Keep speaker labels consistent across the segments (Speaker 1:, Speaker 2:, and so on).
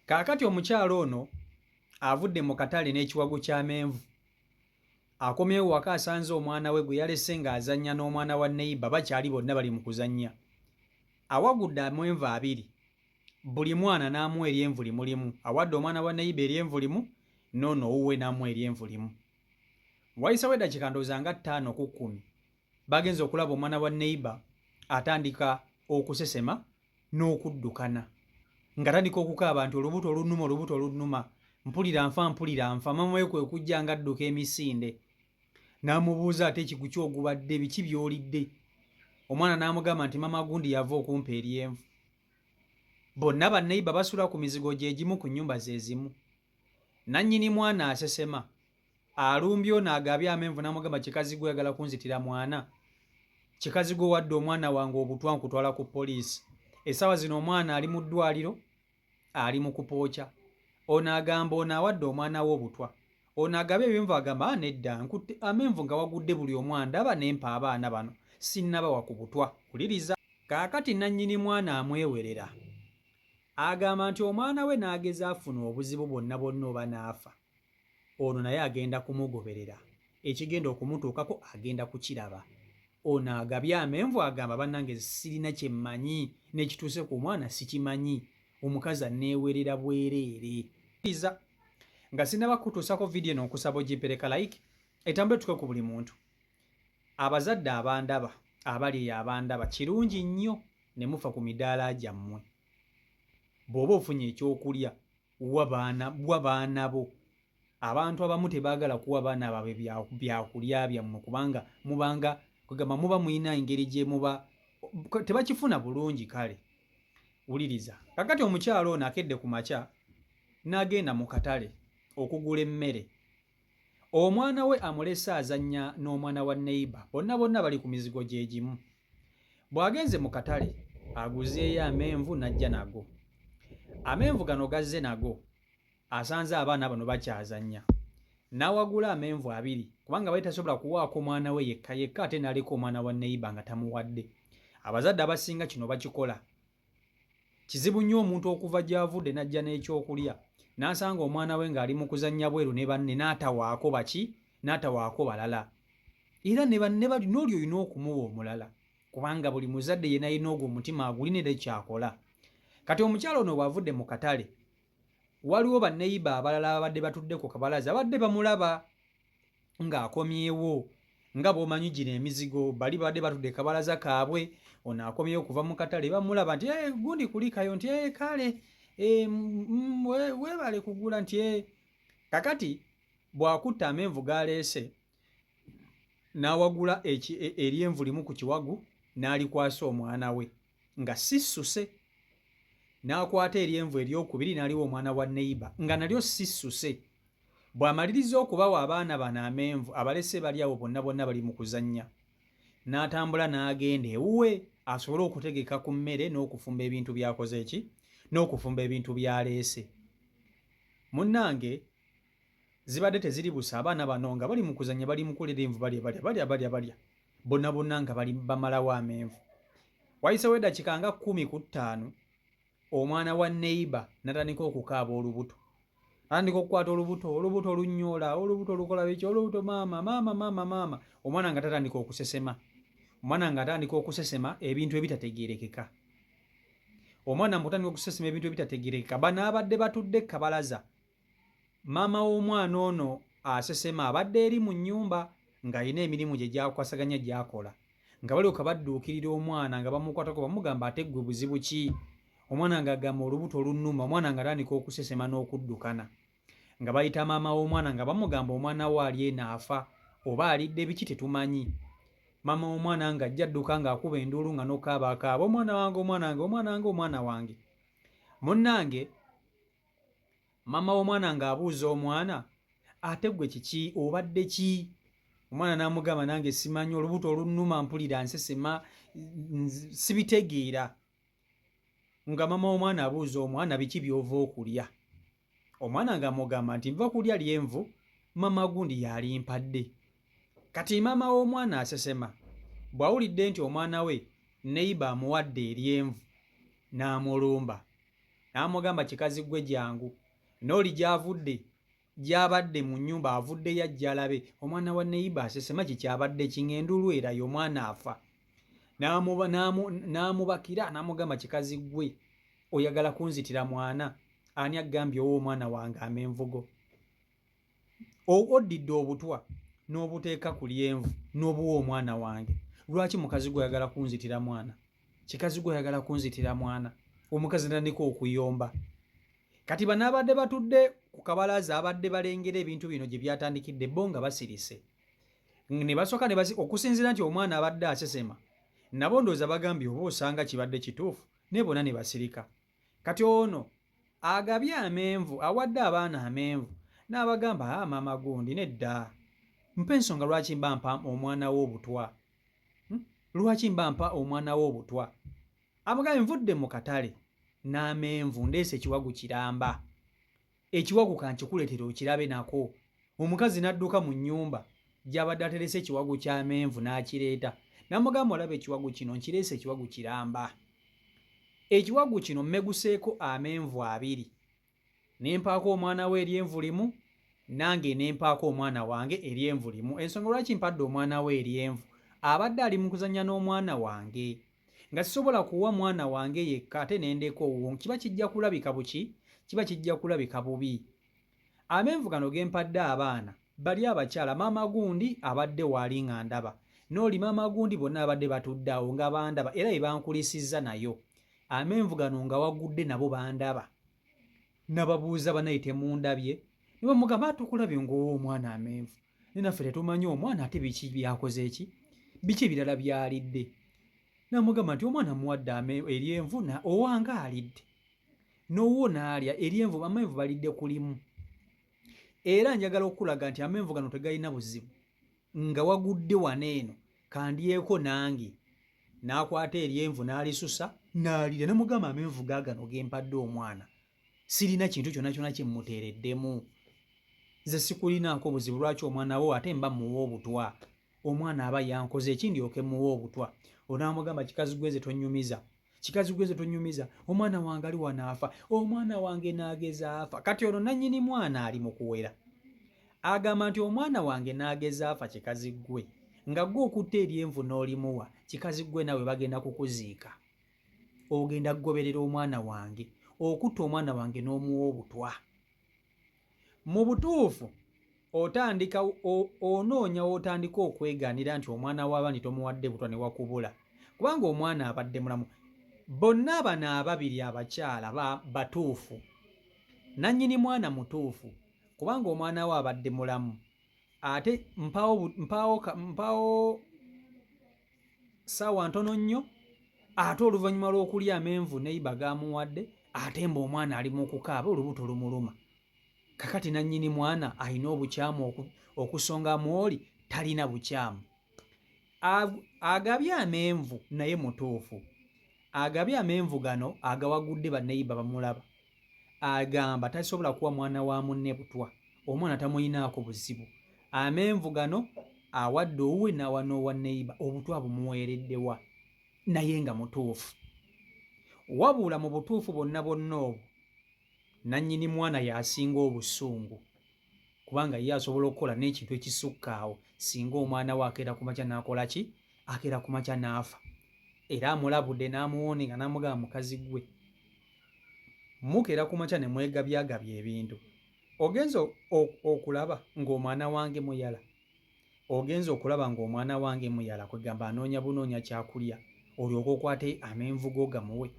Speaker 1: Kaakati omukyalo ono avudde mu katale n'ekiwago ky'amenvu. Akomyewo waka asanze omwana we gwe yalese ng'azannya n'omwana wa neighbour bakyali bonna bali mu kuzannya. Awagudde amenvu abiri, buli mwana n'amuwa eryenvu limu limu. Awadde omwana wa neighbour eryenvu limu, n'ono owuwe n'amuwa eryenvu limu. Wayisewo eddakiika ndowooza nga 5 ku 10 bagenze okulaba omwana wa neighbour atandika okusesema n'okuddukana. Ng'atandika okukaaba nti olubuto olunnuma, olubuto olunnuma, mpulira nfa. Maama we kwe kujja ng'adduka emisinde. N'amubuuza ate ekigu ky'ogubadde biki by'olidde? Omwana n'amugamba nti maama gundi yava okumpa eryenvu. Bonna banneiba basula ku mizigo gye gimu ku nnyumba ze zimu. Nannyini mwana asesema. Alumbye ono agabye amenvu n'amugamba kikazi gwe oyagala kunzitira mwana. Kikazi gwe wadde omwana wange obutwa nkutwala ku poliisi. Essaawa zino omwana ali mu ddwaliro, ali mu kupookya. Ono agamba ono awadde omwana we obutwa. Ono agabye eby'envu agamba nedda nkutte amenvu nga wagudde buli omwana ndaba nempa abaana bano sinnabawa ku butwa. Wuliriza. Kaakati nannyini mwana amwewerera. Agamba nti omwana we n'ageza afuna obuzibu bwonna oba n'afa. Ono naye agenda kumugoberera. Ekigenda okumutuukako agenda kukiraba. Ono agabye amenvu agamba bannange sirina kye mmanyi n'ekituuse ku mwana sikimanyi. Omukazi aneewerera bwereere. Nga sinaba kutuusako vidiyo eno okusaba ogipereka like etambule tuke ku buli muntu. Abazadde abandaba abali abandaba kirungi nnyo ne mufa ku midaala gyammwe. Bw'oba ofunye ekyokulya wa baana bo. Abantu abamu tebaagala kuwa baana baabwe byakulya byammwe kubanga muba mulina engeri gye muba tebakifuna bulungi. Kale wuliriza, kakati omukyalo ono akedde ku makya n'agenda mu katale okugula emmere. Omwana we amulese azannya n'omwana wa neighbour, bonna bali ku mizigo gye gimu. Bw'agenze mu katale aguzeeyo amenvu n'ajja nago. Amenvu gano gazze nago asanze abaana bano bakyazannya. N'awagula amenvu 2 kubanga bali tasobola kuwaako omwana we yekka ate n'aleka omwana wa neighbour nga tamuwadde. Abazadde abasinga kino bakikola. Kizibu nnyo omuntu okuva gy'avudde n'ajja n'ekyokulya n'asanga omwana we ng'ali mu kuzannya bweru ne banne n'atawaako n'atawaako balala. Era ne banne bali n'oli olina okumuwa omulala kubanga buli muzadde yenna alina ogwo omutima agulinira ekyakola. Kati omukyalo ono bw'avudde mu katale waliwo banneyiba abalala abadde batudde ku kabalaza badde bamulaba ng'akomyewo. Nga bw'omanyi gino emizigo bali badde batudde kabalaza kaabwe, ono akomyewo kuva mu katale bamulaba nti gundi kulikayo nti kale weebale kugula nti kakati bw'akutta amenvu galeese n'awagula eryenvu limu ku kiwagu n'alikwasa omwana we nga sissuse. N'akwata eryenvu eryokubiri n'aliwa omwana wa neighbour nga nalyo sissuse. Bw'amaliriza okubawa abaana bano amenvu abalese bali awo bonna bali mu kuzannya. N'atambula n'agenda ewuwe asobole okutegeka ku mmere n'okufumba ebintu by'akoze eki n'okufumba ebintu by'aleese. Munnange zibadde teziri busa abaana bano nga bali mu kuzannya bali mu kulira envu balya bonna nga bali bamalawo amenvu. Wayisewo eddakiika nga 15 omwana wa neighbour n'atandika okukaaba olubuto. Atandika okukwata olubuto lunyoola, olubuto lukola biki, olubuto maama. Omwana nga tatandika okusesema ebintu ebitategeerekeka. Omwana mutandika okusesema ebintu ebitategeerekeka. Bano abadde batudde kabalaza. Maama w'omwana ono asesema abadde eri mu nnyumba ng'alina emirimu gye gyakwasaganya gy'akola. Nga balyoka badduukirira omwana nga bamukwatako bamugamba ate ggwe buzibu ki? Omwana ng'agamba olubuto olunnuma, omwana nga atandika okusesema n'okuddukana. Nga bayita maama w'omwana nga bamugamba omwana we ali eno afa oba alidde biki tetumanyi. Maama w'omwana nga ajja adduka ng'akuba enduulu nga n'okaaba omwana wange. Munnange maama w'omwana ng'abuuza omwana ate ggwe kiki obadde ki? Omwana n'amugamba nange simanyi olubuto olunnuma mpulira nsesema sibitegeera. Nga maama w'omwana abuuza omwana biki by'ova okulya. Omwana ng'amugamba nti nva kulya lyenvu maama gundi yalimpadde. Kati maama w'omwana asesema bw'awulidde nti omwana we neighbour amuwadde eryenvu n'amulumba. n'amugamba kikazi gwe jangu n'oli gy'avudde gy'abadde mu nnyumba avudde yajja alabe omwana wa neiba asesema kikyabadde kiŋŋendu erayo omwana afa n'amubakira n'amugamba kikazi gwe oyagala kunzitira mwana ani agambye owo omwana wange amenvugo oddidde obutwa n'obuteeka ku lyenvu n'obuwa omwana wange lwaki mukazi gwe oyagala kunzitira mwana kikazi gwe oyagala kunzitira mwana omukazi natandika okuyomba kati banaabadde batudde ku kabalaza abadde balengera ebintu bino gye byatandikidde bo nga basirise ne basooka okusinziira nti omwana abadde asesema nabo ndowooza bagambye oba osanga kibadde kituufu naye bonna ne basirika kati ono agabye amenvu awadde abaana amenvu n'abagamba maama gundi nedda mpa ensonga lwaki mba mpa omwana w'obutwa lwaki mba mpa omwana w'obutwa amugambye nvudde mu katale n'amenvu ndeese ekiwagu kiramba ekiwagu kankikuleetera okirabe nako omukazi n'adduka mu nnyumba gy'abadde aterese ekiwagu ky'amenvu n'akireeta n'amugamba olaba ekiwagu kino nkireese ekiwagu kiramba ekiwagu kino mmeguseeko amenvu 2 nempaako omwana we eryenvu limu nange nempaako omwana wange eryenvu limu ensonga lwaki mpadde omwana we eryenvu abadde ali mu kuzannya n'omwana wange nga sisobola kuwa mwana wange yekka ate nendeko owo kiba kijja kulabika buki kiba kijja kulabika bubi amenvu gano gempadde abaana bali abakyala maama gundi abadde waali nga ndaba n'oli maama gundi bonna abadde batudde awo nga bandaba era ebankulisizza nayo amenvu gano nga wagudde nabo bandaba nababuuza banayite mundabye ne bamugamba tukulabye ng'owa omwana amenvu ne naffe tetumanyi omwana ate biki byakoze eki biki ebirala byalidde namugamba nti omwana muwadde eryenvu owange alidde n'owo n'alya eryenvu amenvu balidde kulimu era njagala okulaga nti amenvu gano tegalina buzibu nga wagudde waneeno kandyeko nange n'akwata eryenvu n'alisusa n'alira namugamba amenvu gaagano gempadde omwana sirina kintu kyonna kyonna kyemmuteereddemu nze sikulinaako buzibu lwaki omwana wo ate mba muwa obutwa omwana aba yankoze ekindyoke muwa obutwa onaamugamba kikazi gweze tonnyumiza kikazi gweze tonnyumiza omwana wange ali wanaafa omwana wange naageza afa kati ono nannyini mwana ali mu kuwera agamba nti omwana wange naageza afa kikazi gwe nga gwe okutta eryenvu n'olimuwa kikazi gwe nawe bagenda kukuziika ogenda kugoberera omwana wange okutta omwana wange n'omuwa obutwa mu butuufu otandika onoonya w'otandika okwegaanira nti omwana w'abandi tomuwadde butwa ne wakubula kubanga omwana abadde mulamu bonna bano ababiri abakyala batuufu nannyini mwana mutuufu kubanga omwana we abadde mulamu ate mpaawo ssaawa ntono nnyo ate oluvannyuma lw'okulya amenvu neiba gamuwadde ate mba omwana ali mu kukaaba olubuto lumuluma kakati nannyini mwana alina obukyamu okusonga mwoli talina bukyamu agabye amenvu naye mutuufu agabye amenvu gano agawagudde banneiba bamulaba agamba tasobola kuwa mwana wa munne butwa omwana tamuyinaako buzibu amenvu gano awadde owuwe n'awa n'owa neiba obutwa bumuweereddewa naye nga mutuufu wabula mu butuufu bonna bonna obwo nannyini mwana y'asinga obusungu kubanga ye asobola okukola n'ekintu ekisukka awo singa omwana we akeera ku makya n'akola ki akeera ku makya n'afa era amulabudde n'amuwone nga n'amugamba mukazi gwe mukeera ku makya ne mwegabyagabya ebintu ogenza okulaba ng'omwana wange muyala ogenza okulaba ng'omwana wange muyala kwegamba anoonya bunoonya kyakulya olyoka okwate amenvu go gamuwe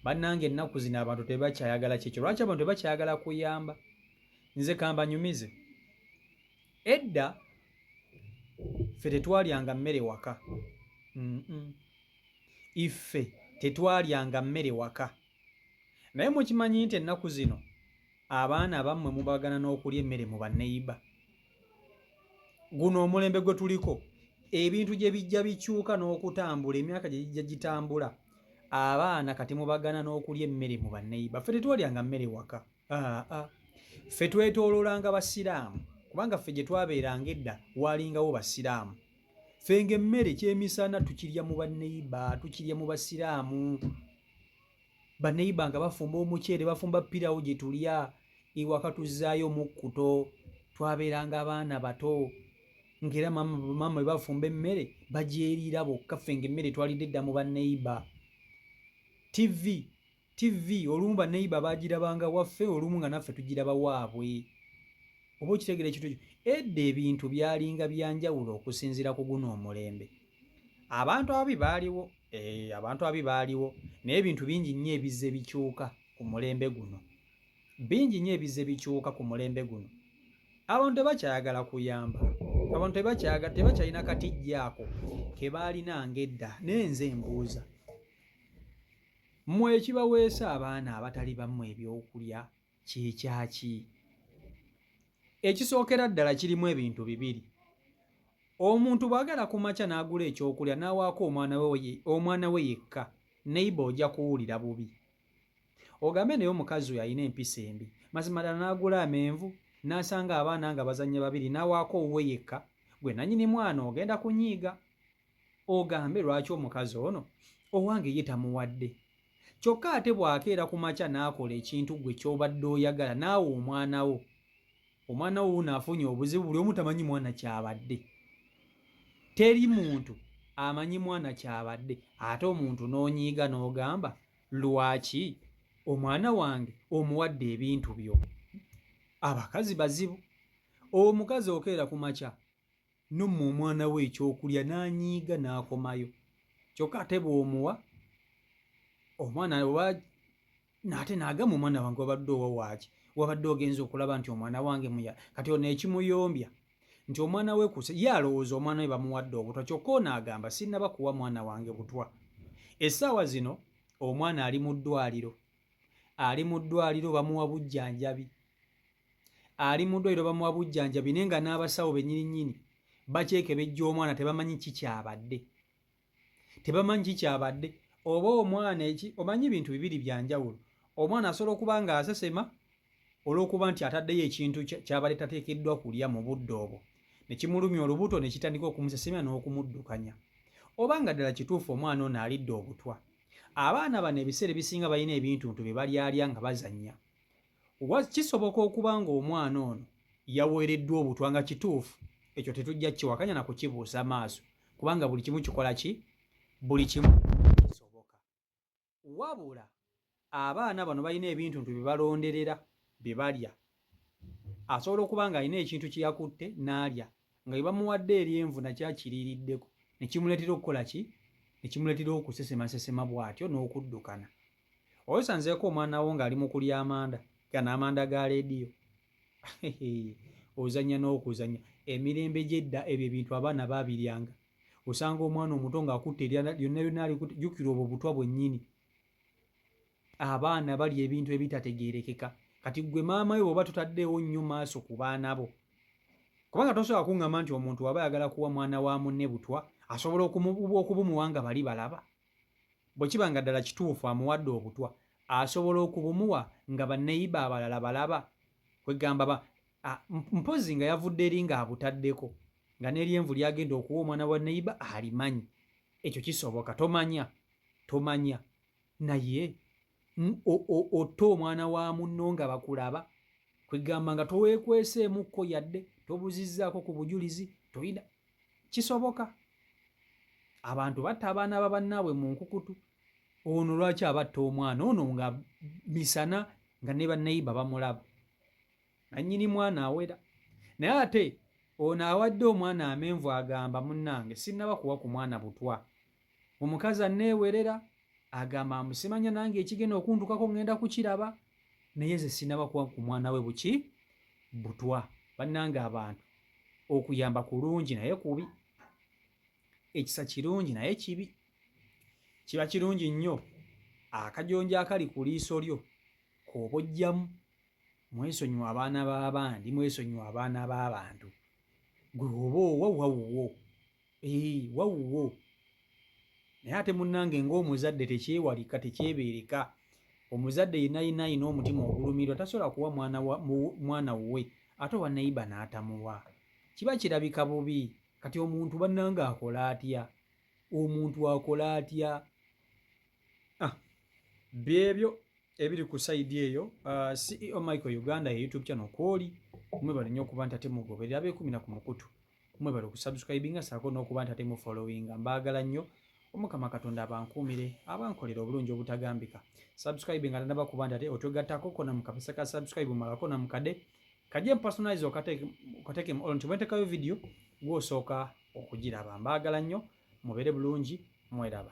Speaker 1: bannange ennaku zino abantu tebakyayagala kyekyo lwaki abantu tebakyayagala kuyamba nze kambanyumize edda ffe tetwalyanga mmere waka iffe tetwalyanga mmere waka naye mukimanyi nti ennaku zino abaana abammwe mubagana n'okulya emmere mu banneiba guno omulembe gwe tuliko ebintu gye bijja bikyuka n'okutambula emyaka gye gijja gitambula abaana kati mubagana n'okulya emmere mu banneiba ffe tetwalyanga mmere waka ffe twetooloolanga basiraamu kubanga ffe gye twabeeranga edda waalingawo basiraamu ffe ng'emmere kyemisana tukirya mu banneiba tukirya mu basiraamu baneiba nga bafumba omuceere bafumba pirawo gye tulya ewaka tuzzaayo mukkuto twabeeranga abaana bato ng'era maama bwe bafumba emmere bagyeriira bokka ffe ng'emmere twalidde dda mu baneiba. tv olumu baneiba bagirabanga waffe olumu nga naffe tugiraba waabwe. oba okitegeera ekintu edda ebintu byalinga byanjawulo okusinziira ku guno omulembe. abantu ababi baaliwo abantu ababi baaliwo naye ebintu bingi nnyo ebizze bikyuka ku mulembe guno, bingi nnyo ebizze bikyuka ku mulembe guno. abantu tebakyayagala kuyamba, abantu tebakyalina katijjaako ke baalinanga edda. naye nze mbuuza, mmwe ekibaweesa abaana abatali bammwe ebyokulya kyekyaki? Ekisookera ddala kirimu ebintu bibiri. Omuntu bw'agala ku makya n'agula ekyokulya n'awaako omwana we yekka, neiba ojja kuwulira bubi. Ogambe naye omukazi oyo alina empisa embi, mazima ddala n'agula amenvu n'asanga abaana nga bazannya babiri n'awaako owuwe yekka, gwe nannyini mwana ogenda kunyiiga. Ogambe lwaki omukazi ono owange ye tamuwadde. Kyokka ate bw'akeera ku makya n'akola ekintu gwe ky'obadde oyagala naawe omwana wo n'afunye obuzibu, buli omu tamanyi mwana kyabadde. Teri muntu amanyi mwana kyabadde, ate omuntu n'onyiiga n'ogamba lwaki omwana wange omuwadde ebintu byo. Abakazi bazibu. Omukazi okeera ku makya nomma omwana we ekyokulya n'anyiiga n'akomayo. Kyokka ate bw'omuwa omwana n'ate n'agamba omwana wange wabadde owa waaki, wabadde ogenza okulaba nti omwana wange kati ono ekimuyombya nti omwana we ye alowooza omwana we bamuwadde obutwa, kyokka ono agamba sinnaba kuwa mwana wange butwa. Essaawa zino omwana ali mu ddwaliro bamuwa bujjanjabi, naye nga n'abasawo bennyininyini bakyekebejja omwana, tebamanyi kikyabadde. Oba omwana omanyi bintu bibiri byanjawulo. Omwana asobola okuba nga asesema olw'okuba nti ataddeyo ekintu ky'abadde tateekeddwa kulya mu budde obwo, ne kimulumya olubuto ne kitandika okumusesemya n'okumuddukanya. Oba nga ddala kituufu omwana ono alidde obutwa. Abaana bano ebiseera ebisinga balina ebintu bye balyalya nga bazannya. Kisoboka okuba nga omwana ono yaweereddwa obutwa nga kituufu, ekyo tetujja kiwakanya na kukibuusa maaso, kubanga buli kimu kikola ki? Buli kimu kisoboka. Wabula abaana bano balina ebintu bye balonderera bye balya. Asobola okuba nga alina ekintu kye yakutte n'alya, nga bwe bamuwadde eryenvu nakyo akiriiriddeko, ne kimuleetera okukola ki? Ne kimuleetera okusesemasesema bw'atyo n'okuddukana. Osanzeeko omwana wo ng'ali mu kulya amanda, gano amanda ga leediyo. Ozannya n'okuzannya. Emirembe gy'edda ebyo ebintu abaana baabiryanga. Osanga omwana omuto ng'akutte lyonna alikujjukira obwo butwa bwennyini. Abaana balya ebintu ebitategeerekeka. Kati gwe maama we bw'oba tutaddeewo nnyo maaso ku baana bo, kubanga tosobola kuŋŋamba nti omuntu waba ayagala kuwa mwana wa munne butwa asobola okubumuwa nga bali balaba. Bwe kiba nga ddala kituufu amuwadde obutwa, asobola okubumuwa nga banneyiba abalala balaba. Kwegamba mpozi nga yavudde eri ng'abutaddeko, nga n'eryenvu lyagenda okuwa omwana wa nneyiba alimanyi. Ekyo kisoboka. Tomanya naye otta omwana wa munno nga bakulaba, kwegamba nga toweekweseemukko yadde tobuzizzaako ku bujulizi toyina. Kisoboka. Abantu batta abaana ba bannaabwe mu nkukutu. Ono lwaki abatta omwana ono nga misana nga ne banneyiba bamulaba? Nannyini mwana awera. Naye ate ono awadde omwana amenvu agamba munnange sinnaba kuwa ku mwana butwa. Omukazi anneewerera agamba amusimanya nange ekigenda okundukako ngenda kukiraba, naye ze sinnaba kuwa ku mwana we butwa. Bannange abantu, okuyamba kulungi naye kubi. Ekisa kirungi naye kibi. Kiba kirungi nnyo akajonja akali ku liiso lyo k'oba oggyamu. Mwesonyiwa abaana b'abandi, mwesonyiwa abaana b'abantu. Gwe oba wawuwo. Wawuwo. Naye ate munnange ng'omuzadde tekyewalika, tekyebeereka. Omuzadde yenna ayina omutima ogulumirwa, tasobola kuwa mwana wuwe ate owa nneyiba n'atamuwa. Kiba kirabika bubi. Kati omuntu bannange akola atya? byebyo ebiri ku side eyo. CEO Michael Uganda ye YouTube channel kwoli mwebale nnyo okuba nti ate mugoberera abeekumi na ku mukutu, mwebale okusubscribinga saako n'okuba nti ate mu followinga. Mbaagala nnyo, Omukama Katonda abankuumire, abankolera obulungi obutagambika. Subscribinga naba kuba nti ate otwegattako kona mu kapesa ka subscribe malako na mukade kajje personalize okateke mu on tumetekayo video gw'osooka okugiraba. Mbaagala nnyo, mubeere bulungi, mweraba.